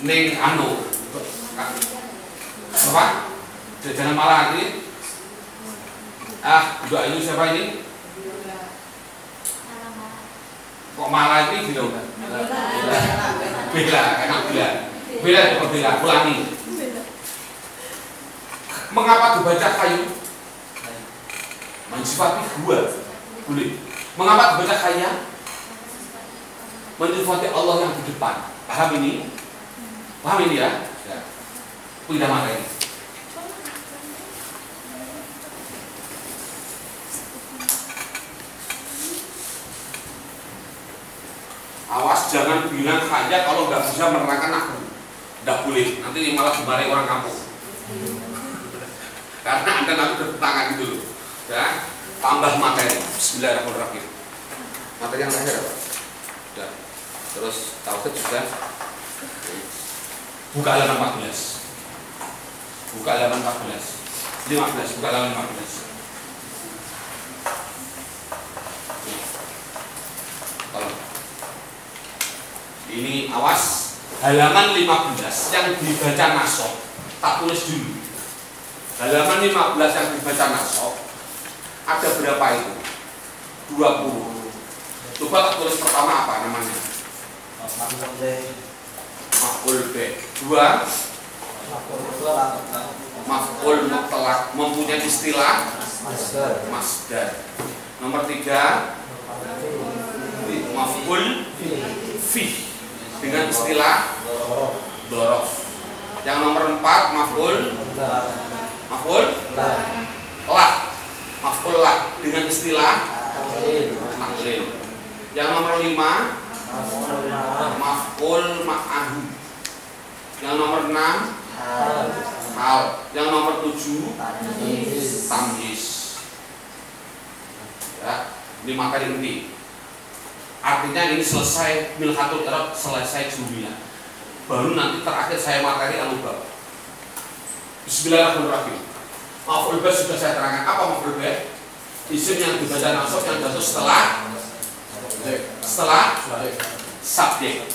ning anu apa? Jajanan Malang ini. Mbak Ayu siapa ini? Kok malah ini gitu? Bela, enak bela. Bela itu bela, ulangi. Mengapa dibaca kayu? Mensifati gua, boleh. Mengapa dibaca kaya? Mensifati Allah yang di depan. Paham ini? Paham ini ya? Ya. Pindah materi. Awas jangan bilang kaya kalau nggak bisa menerangkan aku. Nggak boleh. Nanti malah dimarahi orang kampung. Karena Anda nanti bertentangan gitu loh. Ya, tambah materi. Bismillahirrahmanirrahim. Materi yang terakhir apa? Sudah. Terus tauhid sudah. Buka halaman 14. Buka halaman 14. 15. Buka halaman 15. Tolong. Ini awas halaman 15 yang dibaca nasab. Tak tulis dulu. Halaman 15 yang dibaca nasab ada berapa itu? 20. Coba tak tulis pertama apa namanya? Maf'ul B. 2 maf'ul mutlaq, mempunyai istilah masdar. Nomor 3 maf'ul fi dengan istilah dhorof. Yang nomor 4 maf'ul lah, maf'ul lah dengan istilah taklil. Yang nomor 5 maf'ul ma'ahu. Yang nomor 6 hal. Yang nomor 7 tamyiz. Ya, ini materi inti. Artinya ini selesai milhatul i'rab, selesai jumlah. Baru nanti terakhir saya materi al-bab. Bismillahirrahmanirrahim. Maf'ul bih sudah saya terangkan. Apa maf'ul bih? Isim yang dibaca nasab yang jatuh setelah subjek.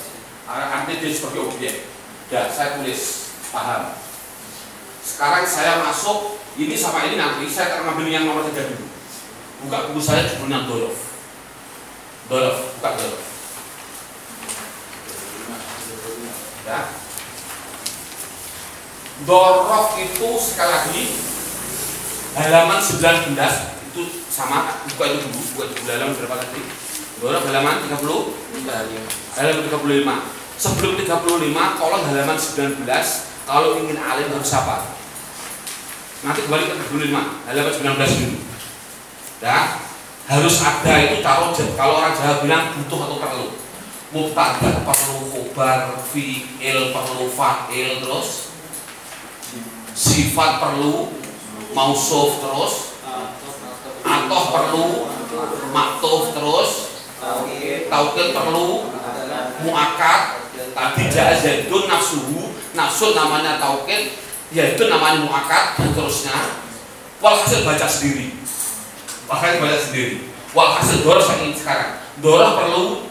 Artinya dia sebagai objek. Ya, saya tulis, paham. Sekarang saya masuk ini sama ini, nanti saya akan ngambil yang nomor 3 dulu. Buka buku saya judulnya dhorof. Buka dhorof. Ya. Dhorof itu sekali lagi halaman 19 itu sama, buka itu dulu, buka itu halaman berapa tadi? Dhorof halaman 30, halaman 35. Sebelum 35 kolom halaman 19, kalau ingin alim harus apa? Nanti kembali ke 35, halaman 19 dulu. Ya, harus ada itu tarojat. Kalau orang Jawa bilang butuh atau perlu. Mubtada perlu, khobar, fi'il perlu, fa'il, terus sifat perlu, mausuf, terus atoh perlu, maktuf, terus taukid perlu, mu'akad. Tadi ja'a zaidun nafsuhu, nafsul namanya taukid, yaitu namanya mu'akad, dan terusnya. Walhasil baca sendiri. Walhasil dhorof saya ingin sekarang. Dhorof perlu.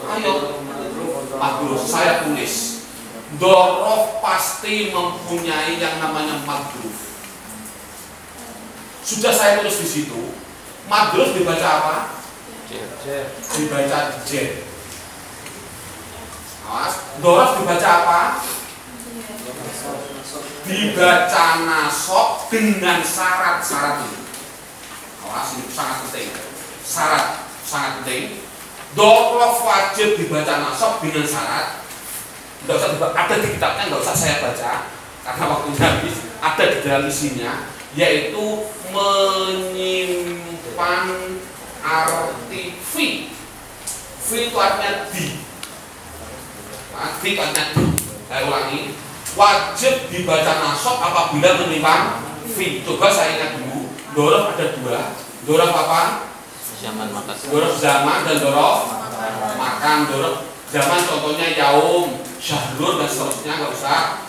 Ayo, madruf saya tulis. Dhorof pasti mempunyai yang namanya madruf. Sudah saya tulis di situ. Madruf dibaca apa? Dibaca jer. Awas. Dhorof dibaca apa? Dibaca nasab dengan syarat-syarat ini. Awas, ini sangat penting. Syarat sangat penting. Dhorof wajib dibaca nasab dengan syarat. Nggak usah ada di kitabnya, nggak usah saya baca karena waktunya habis. Ada di dalam isinya, yaitu menyimpan arti fi. Fi itu artinya di. Fi itu artinya di. Saya ulangi. Wajib dibaca nasab apabila menyimpan fi. Coba saya ingat dulu. Dhorof ada 2. Dhorof apa? Zaman makan. Dhorof zaman dan dhorof makan. Dhorof zaman contohnya yaum, syahrul dan seterusnya, nggak usah.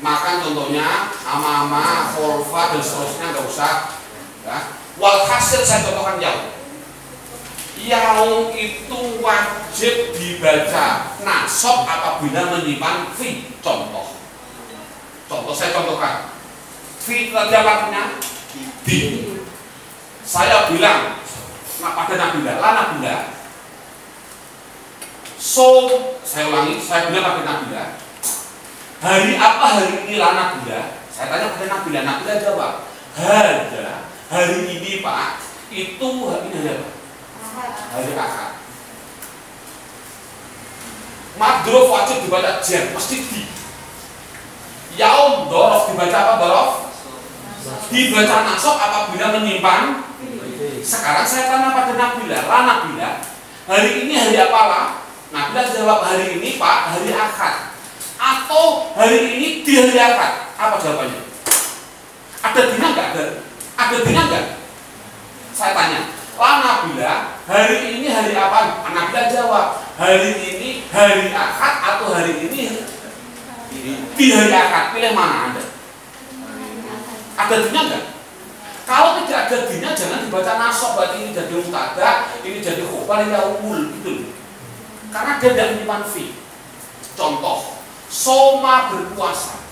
Makan contohnya ama-ama, kholfa dan seterusnya, nggak usah. Ya. Walhasil saya contohkan yaum. Yaum itu wajib dibaca nasab apabila menyimpan fi. Contoh saya contohkan. Fi tadi apa artinya? Di. Saya bilang pada Nabila, la Nabila. So, saya ulangi, saya bilang pada Nabila, hari apa hari ini la Nabila? Saya tanya pada Nabila, Nabila jawab, hada, hari ini Pak, itu hari ini apa? Hari Ahad. Madrof wajib dibaca jen, mesti di. Yaum dorof dibaca apa dorof? Dibaca nasab apabila menyimpan. Sekarang saya tanya pada Nabila, la Nabila, hari ini hari apalah? Nabila jawab hari ini Pak, hari Ahad. Atau hari ini di hari Ahad. Apa jawabannya? Ada dina enggak? Ada dina enggak? Saya tanya, la Nabila, hari ini hari apa? Nabila jawab, hari ini hari Ahad atau hari ini di hari Ahad. Pilih mana Anda? Ada dina enggak? Kalau tidak ada dina jangan dibaca nasab, berarti ini jadi mubtada, ini jadi khobar, ini yaumul gitu. Karena dia tidak menyimpan fi. Contoh, soma berpuasa.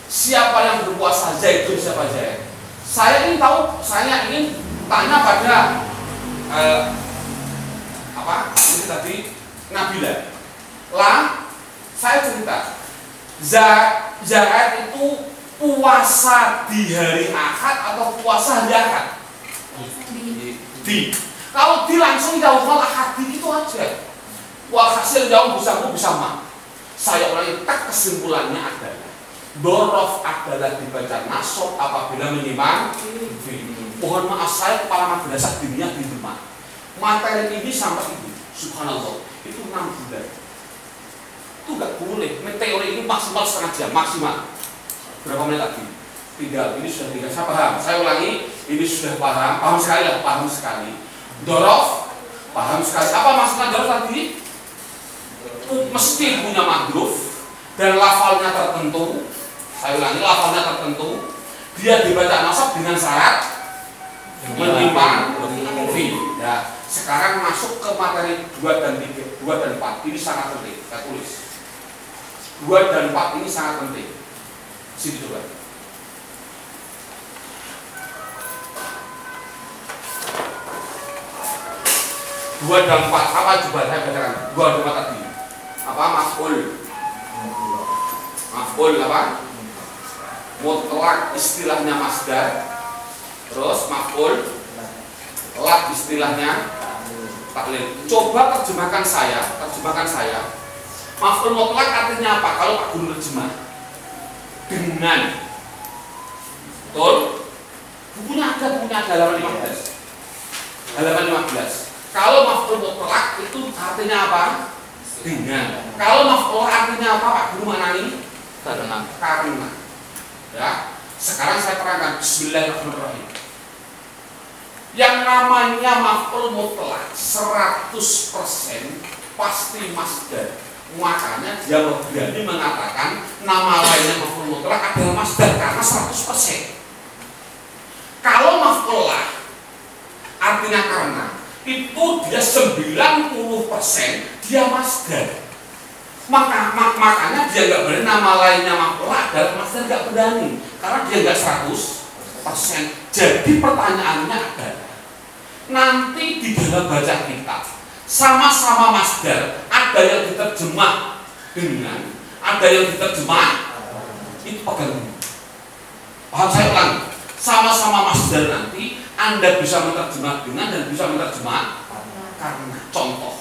Siapa yang berpuasa? Zaidun. Siapa Zaid? Saya ingin tahu, saya ingin tanya pada apa? Ini tadi Nabila. Saya cerita. Zaid itu puasa di hari Ahad atau puasa hari Ahad? Di. Kalau di langsung jauh malah hati itu aja. Walhasil jauh bisa ma. Saya ulangi, tak kesimpulannya adalah dorof adalah dibaca nasab apabila menyimpan fi. Mohon maaf, saya kepala madrasah diniyah di rumah. Materi ini sampai ini, subhanallah, itu 6 bulan. Itu nggak boleh. Teori ini maksimal setengah jam, maksimal. Berapa menit lagi? 3, ini sudah 3. Saya paham. Saya ulangi, ini sudah paham sekali lah, paham sekali. Dorof, paham sekali. Apa maksudnya dorof tadi? Mesti punya madruf dan lafalnya tertentu. Saya ulangi, lafalnya tertentu. Dia dibaca nasab dengan syarat menyimpan fi. Ya, sekarang masuk ke materi 2 dan 3, 2 dan 4. Ini sangat penting. Saya tulis. 2 dan 4 ini sangat penting. Sini coba. Dua dan 4 apa coba saya bacakan? 2 dan 4 tadi. Apa maf'ul? Maf'ul apa? Mutlak istilahnya masdar. Terus maf'ul lak istilahnya taklil. Coba terjemahkan saya. Maf'ul mutlak artinya apa? Kalau Pak Guru terjemah dengan. Betul? Bukunya ada halaman 15. Halaman 15. Kalau maf'ul mutlak itu artinya apa? Dengan. Kalau maf'ul artinya apa Pak Guru maknani? Karena. Ya. Sekarang saya terangkan. Bismillahirrahmanirrahim. Yang namanya maf'ul mutlak 100% pasti masdar. Makanya dia berani mengatakan nama lainnya maf'ul mutlak adalah masdar karena 100%. Kalau maf'ul lah artinya karena itu dia 90% dia masdar. Makanya dia nggak berani nama lainnya maf'ul adalah masdar, nggak berani karena dia nggak 100%. Jadi pertanyaannya adalah nanti di dalam baca kitab sama-sama masdar, ada yang diterjemah dengan, ada yang diterjemah itu pegang. Paham saya ulang? Sama-sama masdar nanti Anda bisa menerjemah dengan dan bisa menerjemah karena. Contoh,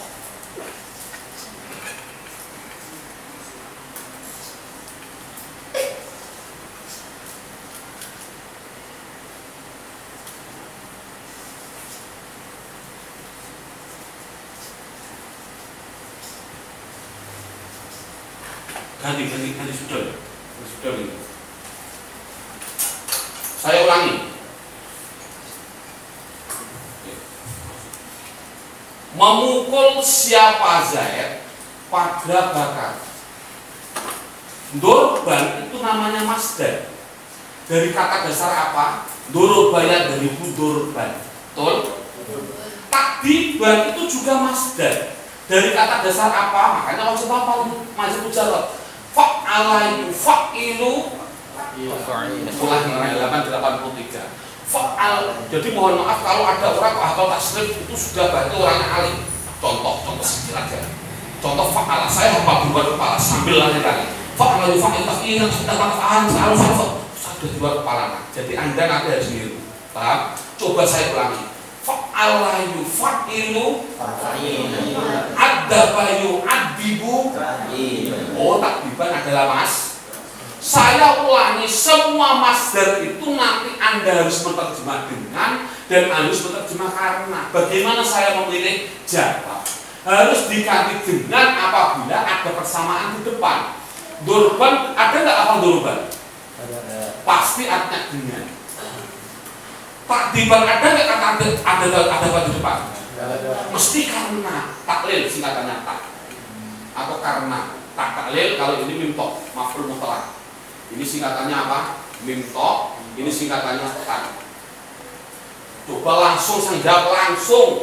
ganti sudah ini. Saya ulangi. Memukul siapa Zaid pada bakar. Dorban itu namanya masdar. Dari kata dasar apa? Dorobaya dari hudorban. Betul? Takdiban itu juga masdar. Dari kata dasar apa? Makanya wajib apa? Majid mujarrad. Fa'ala itu fa'ilu. Ulangi halaman 83. Fa'al. Jadi mohon maaf kalau ada orang kok hafal tasrif itu sudah berarti orangnya alim. Contoh sedikit aja. Contoh fa'ala, saya hafal dua kepala sambil lari-lari. Fa'ala itu fa'il taf'il sudah manfaat selalu sudah dua kepala. Jadi Anda nanti harus niru. Paham? Coba saya ulangi. Fa'ala yufa'ilu adaba yu'adibu. Oh, takdiban adalah mas. Saya ulangi, semua masdar itu nanti Anda harus menerjemah dengan dan harus menerjemah karena. Bagaimana saya memilih jawab? Harus diganti dengan apabila ada persamaan di depan. Durban, ada nggak apa durban? Pasti artinya dengan. Takdiban ada nggak kata ada di depan? Mesti karena. Taklil singkatannya tak atau karena. Tak taklil kalau ini mimtok maf'ul mutlaq. Ini singkatannya apa? Mimtok. Ini singkatannya tak. Coba langsung saya jawab langsung.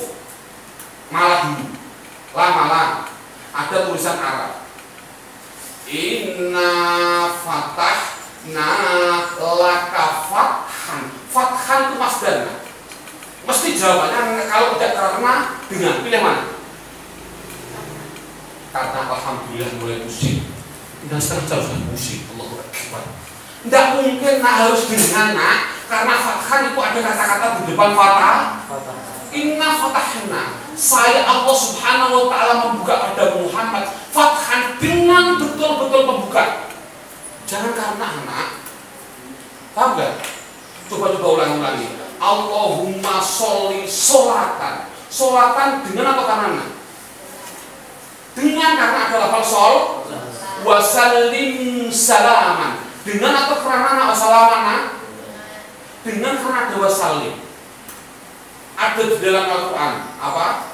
Malah dulu. Malah. Ada tulisan Arab. Inna fatahna laka fathan. Fathan itu masdarnya. Mesti jawabannya kalau tidak karena dengan pilih mana? Karena alhamdulillah mulai pusing. Dan sekarang sudah pusing. Allahu Akbar. Tidak mungkin harus dengan karena fathan itu ada kata-kata di depan fatah. Inna fatahna. Saya Allah Subhanahu wa ta'ala membuka pada Muhammad fathan dengan betul-betul membuka. Jangan karena anak. Paham gak? Coba ulangi. Allahumma sholli sholatan. Sholatan dengan atau karena? Dengan karena ada lafal sol. Wasallim salaman. Dengan atau karena wasalaman? Dengan karena ada wasallim. Ada di dalam Al-Quran apa?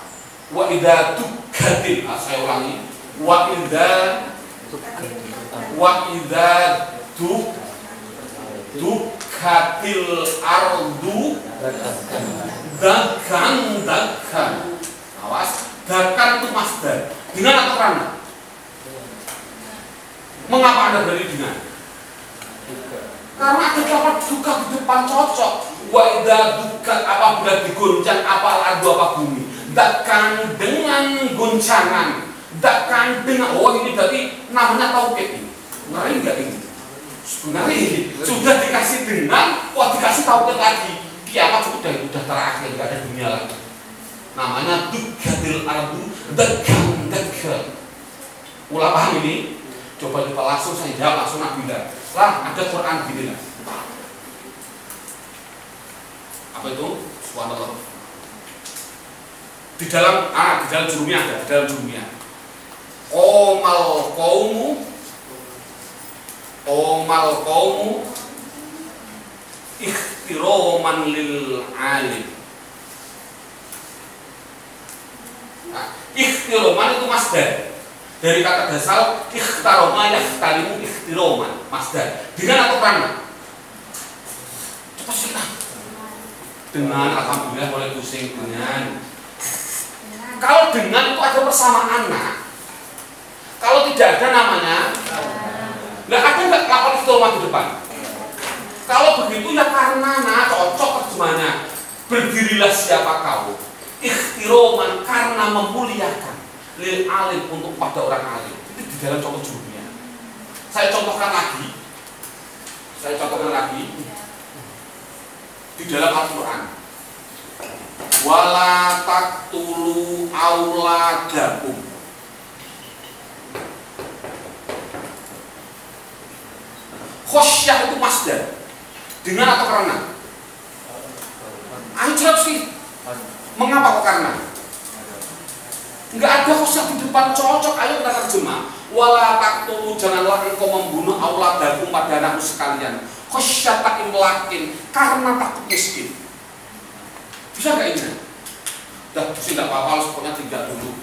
Wa idza tukkatil. Saya ulangi. Wa idza tukkatil ardu dakkan. Awas, dakkan itu masdar. Dengan atau karena? Mengapa Anda beri dengan? Karena ada kata duka di depan cocok. Wa idza dukat apabila diguncang apa ardu apa bumi. Dakkan dengan guncangan. Dakkan dengan ini berarti namanya tauhid ini. Ngeri enggak ini? Sebenarnya sudah dikasih dengan, dikasih tauhid lagi. Kiamat sudah terakhir, enggak ada dunia lagi. Namanya dukatil ardu dakkan. Ulah paham ini? Coba langsung saya jawab langsung nak bilang. Lah ada Quran gini lah. Apa itu? Subhanallah. Di dalam jurumiyah ada, di dalam jurumiyah. Omal qaumu ikhtiroman lil alim. Nah, ikhtiroman itu masdar. Dari kata dasar ikhtaroma yakhtarimu ikhtiroman masdar. Dengan atau karena? Cepat sih. Dengan, alhamdulillah boleh pusing dengan. Kalau dengan itu ada persamaan nak. Kalau tidak ada namanya, nggak ada nggak kapal ikhtiroman di depan. Kalau begitu ya karena cocok terjemahnya. Berdirilah siapa kau. Ikhtiroman karena memuliakan. Lil alim untuk pada orang alim. Itu di dalam contoh jurumiyah. Saya contohkan lagi. Di dalam Al-Quran. Wala taqtulu auladakum. Khosyah itu masdar. Dengan atau karena? Ayo jawab sih. Mengapa kok karena? Enggak ada khosyah di depan cocok. Ayo kita terjemah. Wala taqtulu, janganlah engkau membunuh auladakum pada anakmu sekalian. Khosyata imlakin, karena takut miskin. Bisa nggak ini? Dah, sih nggak apa-apa, pokoknya tinggal dulu.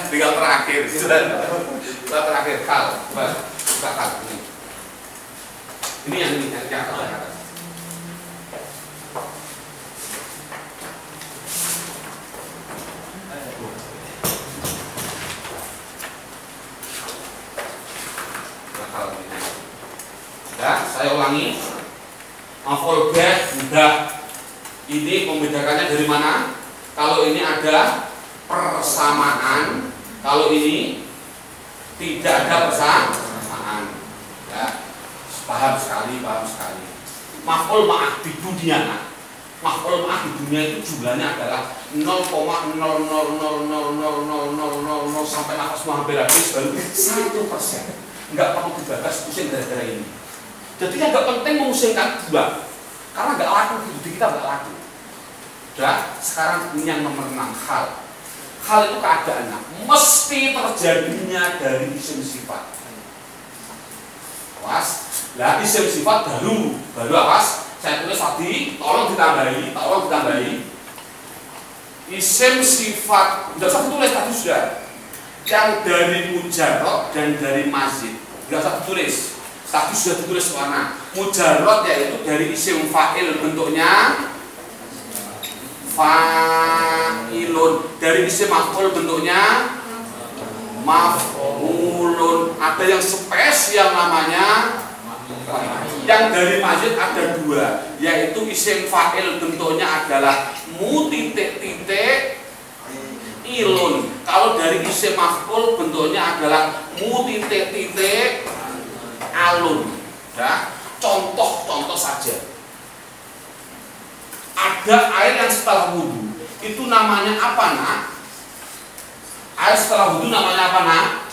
Tinggal terakhir. Terakhir kal. Bakal ini. Ini yang atas. akal. Ya, saya ulangi. Maf'ul bih mudah. Ini membedakannya dari mana? Kalau ini ada persamaan, kalau ini tidak ada persamaan. Ya, paham sekali. Maf'ul ma'ah di dunia. Maf'ul ma'ah di dunia itu jumlahnya adalah 0,0000000 sampai nafas hampir habis baru 1%. Enggak perlu dibahas pusing gara-gara ini. Jadi yang enggak penting memusingkan dua, karena enggak laku di kita, enggak laku. Udah, sekarang ini yang nomor 6, hal. Hal itu keadaannya mesti terjadinya dari isim sifat. Awas, lah isim sifat baru awas. Saya tulis tadi, tolong ditambahi. Isim sifat, tidak usah ditulis tadi sudah. Yang dari mujarrad dan dari mazid, tidak usah ditulis. Tadi sudah ditulis warna. Mujarrad yaitu dari isim fa'il bentuknya fa'ilun, dari isim maf'ul bentuknya maf'ulun. Ada yang spesial namanya. Yang dari mazid ada dua, yaitu isim fa'il bentuknya adalah mu-titik-titik ilun. Kalau dari isim maf'ul bentuknya adalah mu-titik-titik alun. Ya, contoh saja. Ada air yang setelah wudu, itu namanya apa, Nak? Air setelah wudu namanya apa, Nak?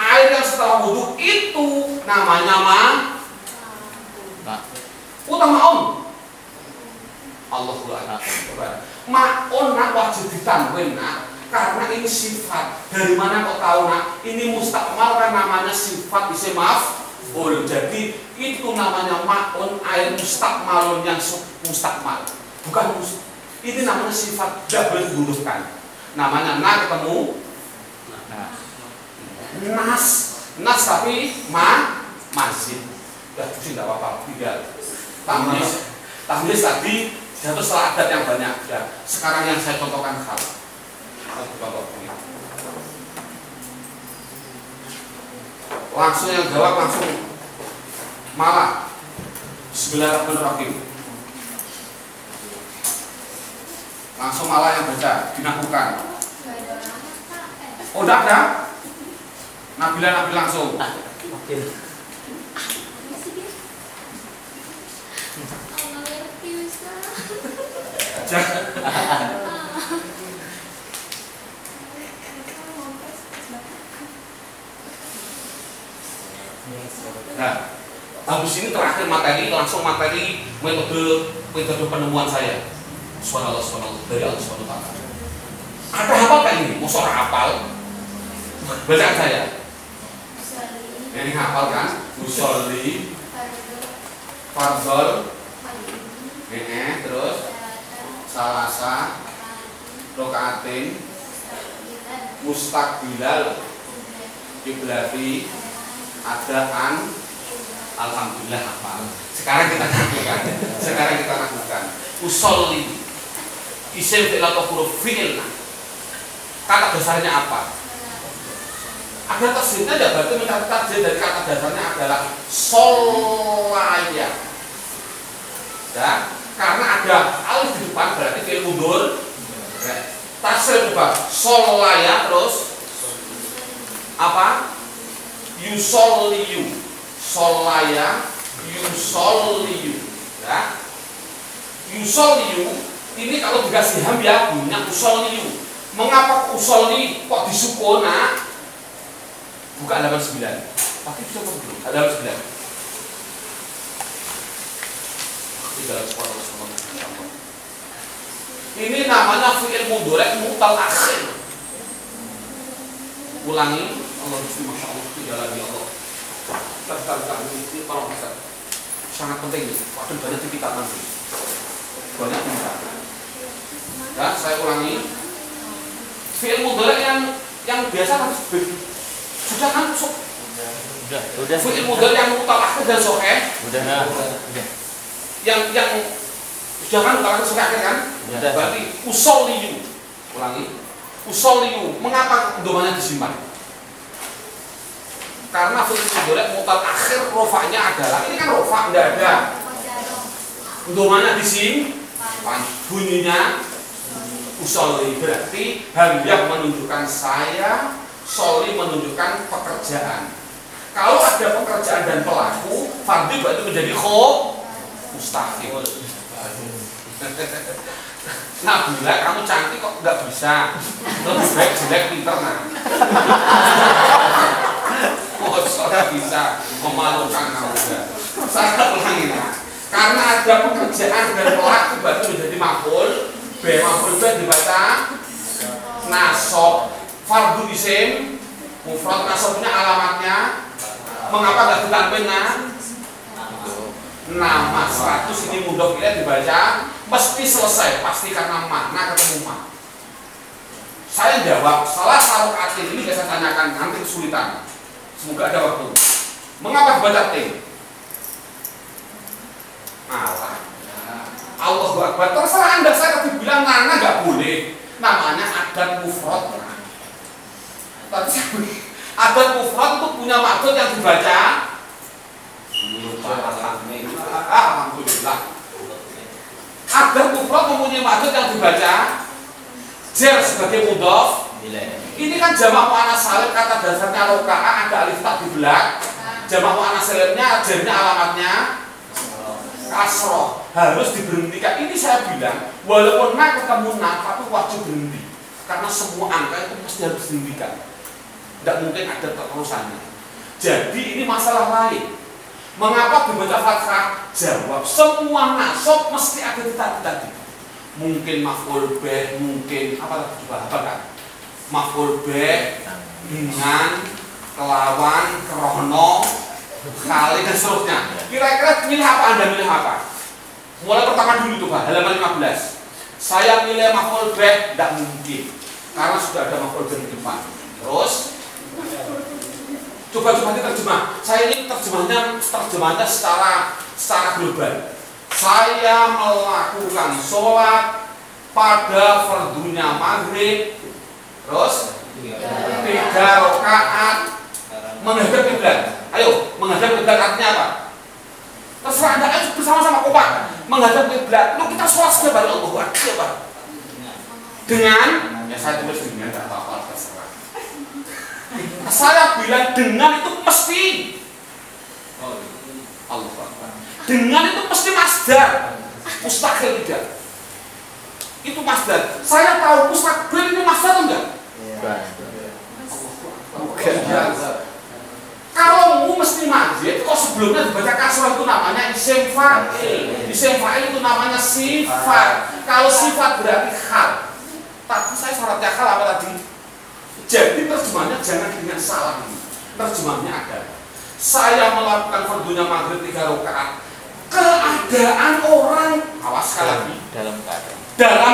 Air yang setelah wudhu itu namanya ma'un. Allahu Akbar. Ma'un nak wajib ditambahin, Nak, karena ini sifat. Dari mana kok tahu, Nak? Ini mustakmal kan namanya sifat isim maf'ul. Jadi itu namanya ma'un, air mustakmalun yang mustakmal. Bukan ini namanya sifat, tidak boleh dibutuhkan. Namanya ketemu nas tapi mazid. Ya pusing tidak apa-apa, tidak tamyiz tadi jatuh setelah adat yang banyak. Ya, sekarang yang saya contohkan hal. Langsung yang jawab langsung malah. Bismillahirrahmanirrahim. Langsung malah yang baca dinakukan. Oh, tidak ada. Nabila langsung. Oke. Nah, habis ini terakhir materi, langsung materi metode penemuan saya. Subhanallah dari Allah Subhanahu wa Ta'ala. Ada apa ini? Mau seorang hafal? Bacaan saya. Ini hafal kan? Usolli, fardhol, terus salasa, rokaatin, mustaqbilal, kiblati, adaan, alhamdulillah hafal. Sekarang kita lakukan. Usolli, isim fi'il atau huruf fi'il. Kata dasarnya apa? Ada tasdidnya ya, berarti mencari tasdid dari kata dasarnya adalah solaya. Ya, karena ada alif di depan berarti fi'il mudhari. Tasdid coba solaya terus apa? Yusolliyu. Solaya yusolliyu. Ya. Yusolliyu ini kalau dikasih ham ya bunyinya usolliyu. Mengapa usolli kok disukun, Nak? Buka halaman 9. Tapi bisa dulu. Halaman 9. Ini namanya fi'il mudhari' mutal akhir. Ulangi. Allah Masya Allah. Tidak lagi Allah. Bentar. Ini tolong Ustaz. Sangat penting nih. Waduh banyak kita nanti. Banyak kita. Ya, saya ulangi. Fi'il mudhari' yang biasa kan sudah kan? Udah. Fi'il mudhari' yang mutal akhir dan sahih. Udah. Yang sudah kan mutal akhir sahih kan? Udah. Berarti usolliyu. Ulangi. Usolliyu. Mengapa domanya disimpan? Karena fi'il mudhari mu'tal akhir rofa'nya adalah, ini kan rofa' enggak ada. Untuk mana di sini? Bunyinya usolli, berarti hamzah menunjukkan saya, soli menunjukkan pekerjaan. Kalau ada pekerjaan dan pelaku, fardhu berarti menjadi mustaqil. Nah, bila kamu cantik kok nggak bisa, lebih baik jelek pinter nah. Nggak bisa memalukan kamu enggak. Saya ulangi nah. Karena ada pekerjaan dan pelaku berarti menjadi maf'ul. Maf'ul dibaca nasab, fardhu isim, mufrad nasabnya alamatnya. Mengapa nggak ditanwin nama 100 ini mudhof ilaih dibaca mesti selesai pasti karena makna ketemu ma. Saya jawab salah satu atin ini saya tanyakan nanti kesulitan. Semoga ada waktu. Mengapa dibaca T? Allahu Akbar. Terserah Anda, saya tadi bilang nana nggak boleh. Namanya adat mufrad. Tapi adat mufrad itu punya maksud yang dibaca. Alhamdulillah. Adat mufrad mempunyai maksud yang dibaca jar sebagai mudhof. Ini kan jamak muannats salim, kata dasarnya rokaah, ada alif tak di belakang. Jamak muannats salimnya jarnya alamatnya kasroh, harus diberhentikan. Ini saya bilang walaupun ketemu tapi wajib berhenti karena semua angka itu mesti harus dihentikan, tidak mungkin ada terusannya. Jadi ini masalah lain. Mengapa dibaca fathah? Jawab semua nasab mesti ada di tadi. Mungkin maf'ul bih, mungkin apa tadi coba kan? Maf'ul bih dengan, kelawan, krono, kali dan seterusnya. Kira-kira milih apa Anda, milih apa? Mulai pertama dulu tuh Pak, halaman 15. Saya milih maf'ul bih, tidak mungkin karena sudah ada maf'ul bih di depan. Terus coba diterjemah. Saya ini terjemahnya secara global. Saya melakukan sholat pada fardunya maghrib, terus 3 rakaat menghadap kiblat. Ayo, menghadap kiblat artinya apa? Terserah Anda, ayo bersama-sama kompak. Menghadap kiblat. Lu kita sholat setiap hari Allahu Akbar. Dengan, ya saya tulis dengan tidak apa-apa terserah. Saya bilang dengan itu mesti Allahu Akbar. Dengan itu mesti masdar. Mustaqil tidak. Itu masdar. Saya tahu mustaqbil ini masdar atau enggak? Kalau mu mesti majid, kok sebelumnya dibaca kasrah itu namanya isim fa'il. Isim fa'il itu namanya sifat. Kalau sifat berarti hal. Tapi saya syaratnya hal apa tadi? Jadi terjemahnya jangan dengan salah ini. Terjemahnya ada. Saya melakukan fardunya maghrib 3 rakaat. Keadaan orang, awas sekali lagi. Dalam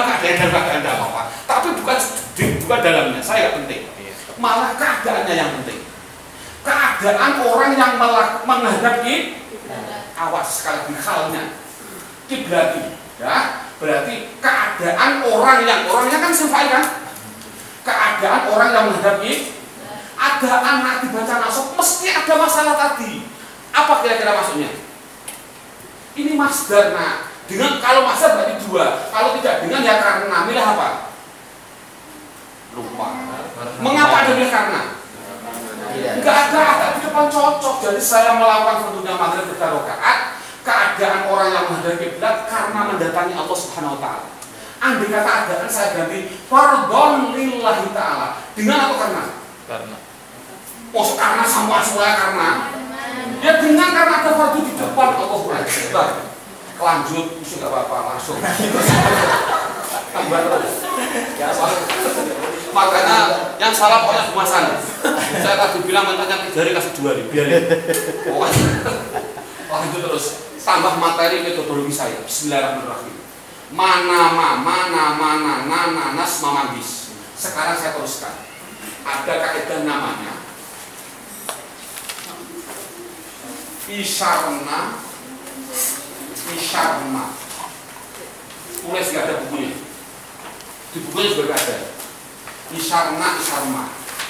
keadaan tidak apa-apa. Tapi bukan dalamnya, saya nggak penting. Malah keadaannya yang penting. Keadaan orang yang menghadap awas sekali lagi halnya. Kiblati, ya. Berarti keadaan orangnya kan sifat kan? Keadaan orang yang menghadapi ada anak dibaca nasab mesti ada masalah tadi. Apa kira-kira maksudnya? Ini masdar. Nah, dengan kalau masdar berarti 2. Kalau tidak dengan ya karena. Milih apa? Lupa. Mengapa ada milih karena? Enggak ada di depan cocok. Jadi saya melakukan fardunya maghrib 3 rakaat. Keadaan orang yang menghadapi kiblat karena mendatangi Allah Subhanahu wa taala. Andai kata keadaan saya ganti fardhon lillahi ta'ala. Dengan atau karena? Karena. Oh, karena semua karena. Ya dengan karena ada fardu di depan Allah Akbar. Lanjut, mesti nggak apa-apa langsung. Tambah terus. Ya, makanya yang salah pokoknya kemasan. Saya tadi bilang mentanya 3 hari kasih 2 hari. Biarin. Pokoknya lanjut terus. Tambah materi metodologi saya. Bismillahirrahmanirrahim. Mana nanas mamagis. Sekarang saya teruskan. Ada kaidah namanya Isyarna. Tulis gak ada bukunya. Di bukunya juga gak ada. Isyarna.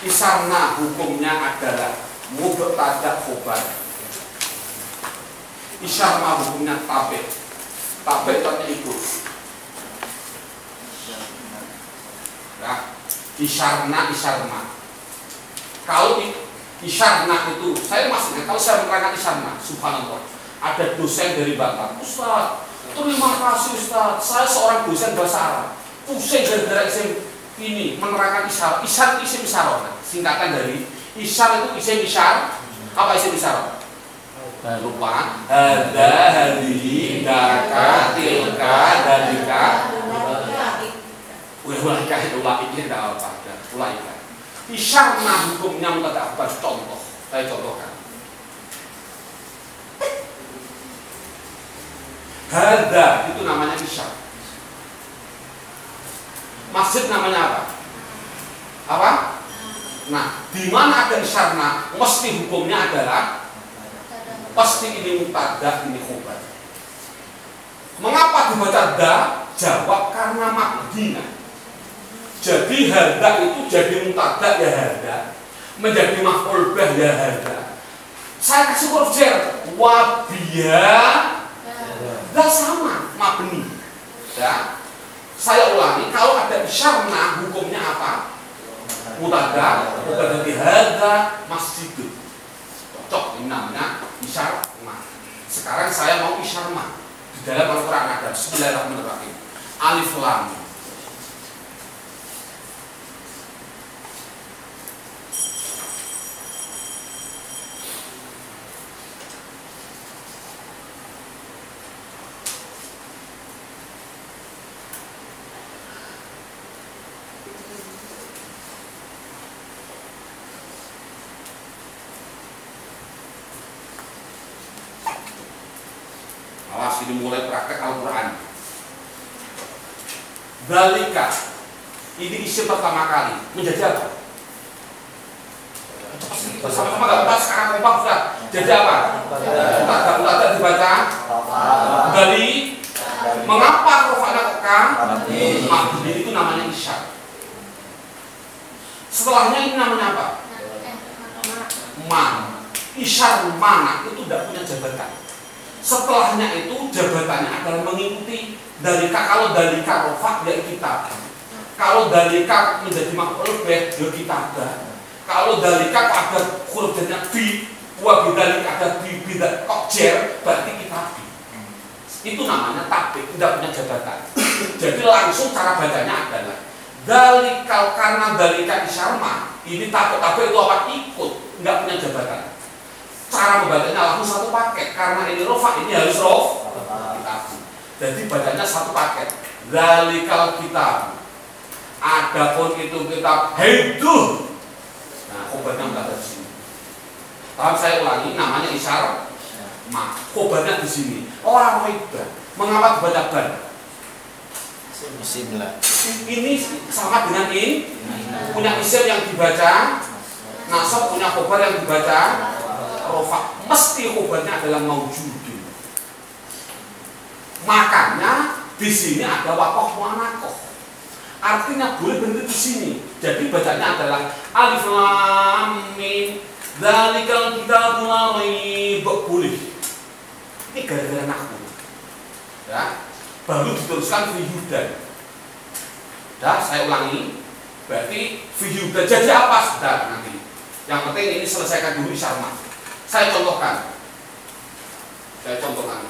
Isyarna hukumnya adalah mubtada khobar. Isyarma hukumnya tabe. Tabe artinya ikut. Ya, isyarma. Kalau isyarna itu, saya maksudnya kalau saya menerangkan isyarna, subhanallah, ada dosen dari Batam, Ustaz, terima kasih Ustaz, saya seorang dosen bahasa Arab, pusing gara-gara isim ini menerangkan isyar isim isyarat, singkatan dari isyar itu isim isyar, apa isim isyarat? Lupa. Ada, hadihi, daka, tilka, dadika. Ulaika itu tidak apa, ulaika. Isyarna hukumnya mubtada khobar. Contoh, saya contohkan. Hada itu namanya isyar. Masjid namanya apa? Apa? Nah, di mana ada isyarna, mesti hukumnya adalah pasti ini mubtada, ini khobar. Mengapa dibaca da? Jawab karena makdina. Jadi hada itu jadi mubtada ya hada, menjadi maf'ul bih ya hada. Saya kasih huruf jar, wabia, dah sama mabni. Ya, saya ulangi, kalau ada isyarna hukumnya apa? Mubtada, di hada masjid. Cocok, ini namanya isyarna. Sekarang saya mau isyarna di dalam Al-Quran ada Bismillahirrahmanirrahim. Alif lam. Awas, ini mulai praktek Al-Quran. Dalika, ini isim pertama kali menjadi apa? Bersama-sama gak pas sekarang kompak sudah. Jadi apa? Mubtada dibaca dari. Mengapa rofa'na kekang? Mabni itu namanya isyar. Setelahnya ini namanya apa? Man. Isyar mana itu tidak punya jabatan. Setelahnya itu jabatannya adalah mengikuti dalika. Kalau dalika rofa ya kitab. Kalau dalika menjadi maf'ul bih ya kitabah. Kalau dalika ada huruf jadinya bi, wa bidalika ada bi bidak kok jer, berarti kitab. Itu namanya tabik, tidak punya jabatan. Jadi langsung cara bacanya adalah dalikal, karena dalika isyarma. Ini tabik itu apa? Ikut, nggak punya jabatan. Cara membacanya langsung satu paket, karena ini rofa, ini harus rof. Jadi bacanya satu paket. Dalikal kitab. Adapun itu kitab hidup. Nah, khobarnya nggak ada di sini. Tahap saya ulangi, namanya isyar. Khobarnya di sini. Orang roiba. Mengapa dibaca ban? Ini sama dengan ini. Punya isim yang dibaca. Nasab punya khobar yang dibaca rofa, mesti khobarnya adalah maujudun. Makanya di sini ada wakoh muanakoh. Artinya boleh berhenti di sini. Jadi bacanya adalah alif lam mim dzalikal kitabul la raiba boleh. Ini gara-gara nahwu. Ya, baru diteruskan fi hudan. Dah, saya ulangi. Berarti fi hudan jadi apa sudah nanti. Yang penting ini selesaikan dulu isyarma. Saya contohkan,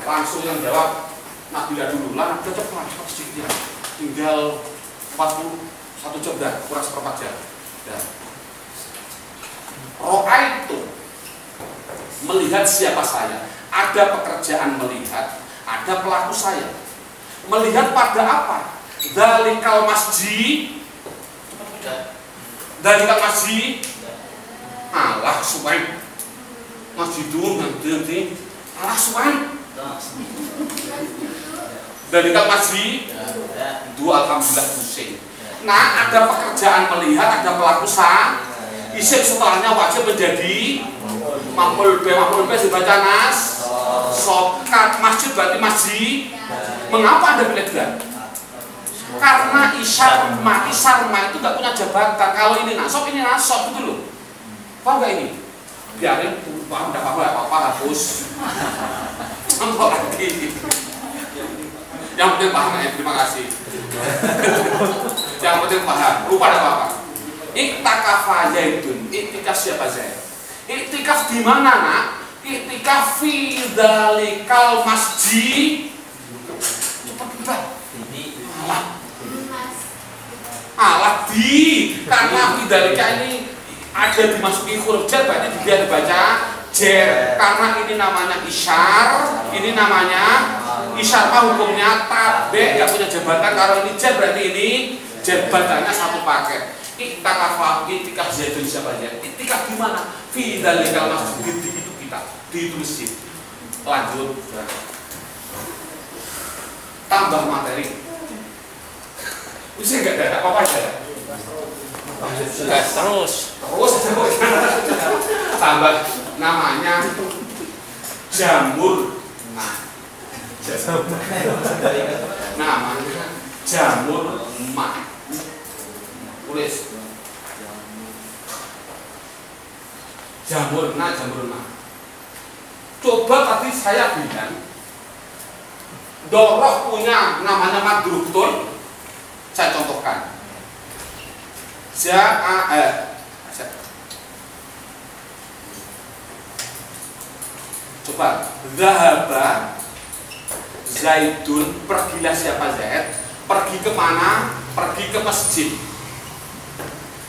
langsung yang jawab Nabila dulu, lah cepat sedikit, tinggal 41 jam dah, kurang seperempat jam. Ro'a itu melihat siapa saya, ada pekerjaan melihat, ada pelaku saya. Melihat pada apa? Dalikal masjid, Allah supaya masjid dulu nanti Allah suan dari masjid dua alhamdulillah pusing. Nah, ada pekerjaan melihat, ada pelaku sah. Isim setelahnya wajib menjadi maf'ul bih dibaca nas sokat. Masjid berarti masjid. Mengapa Anda pilih dia? Karena isyarma itu nggak punya jabatan. Kalau ini nasab, ini nasab, gitu loh. Paham nggak ini? biarin paham enggak apa-apa hapus. Contoh lagi. Yang penting paham ya, terima kasih. Yang penting paham, lupa ada apa-apa. Iktakafa Zaidun, iktikaf siapa Zaid? Iktikaf di mana nak? Iktikaf fi dzalikal masjid. Cepat. Alah di karena fi dzalika ini ada dimasuki huruf jar, berarti dia dibaca jer. Karena ini namanya isyar, ini namanya isyar hukumnya tabe, nggak punya jabatan. Kalau ini jar berarti ini jabatannya satu paket. Iktikaf Zaidun siapa aja? Iktikaf di mana? Fi dzalikal masjid, di itu kita, di itu masjid. Lanjut. Tambah materi. Bisa nggak ada apa-apa ya? Terus tambah namanya jamur. Namanya jamur ma. Tulis jamur ma. Coba tadi saya bilang Doroh punya namanya madruf, betul? Saya contohkan. Coba Zahaba Zaidun, pergilah siapa Zaid? Pergi ke mana? Pergi ke masjid.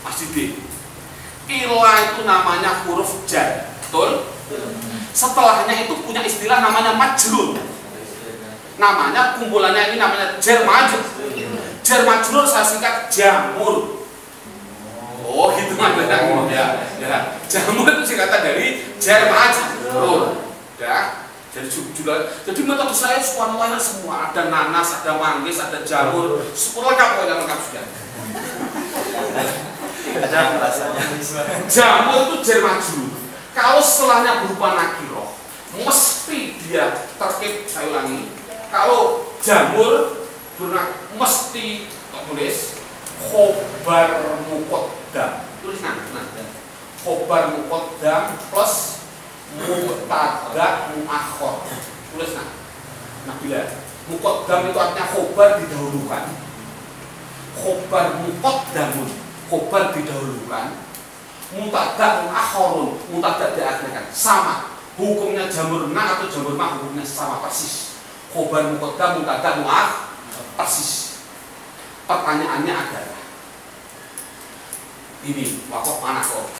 Masjid B. Ila itu namanya huruf jar, betul? Setelahnya itu punya istilah namanya majrur. Namanya kumpulannya ini namanya jar majrur. Jar majrur saya singkat jamur. Oh gitu maksudnya ya. Jamur itu singkatan dari jar majrur. Ya. Jadi metode saya subhanallah semua, ada nanas, ada manggis, ada jamur, semua lengkap sudah. Jamur itu jar majrur. Kalau setelahnya berupa nakiroh, mesti dia terkait, saya ulangi. Kalau jamur mesti tulis khobar muqaddam. Tulis khobar muqaddam plus mubtada muakhor. Tulis nah bila muqaddam itu artinya khobar didahulukan. Khobar muqaddamun, khobar didahulukan. Mubtada muakhorun, mubtada diakhirkan. Sama. Hukumnya jamur na atau jamur ma hukumnya sama persis. Khobar muqaddam, mubtada muakhor persis. Pertanyaannya adalah ini, waktu mana kok?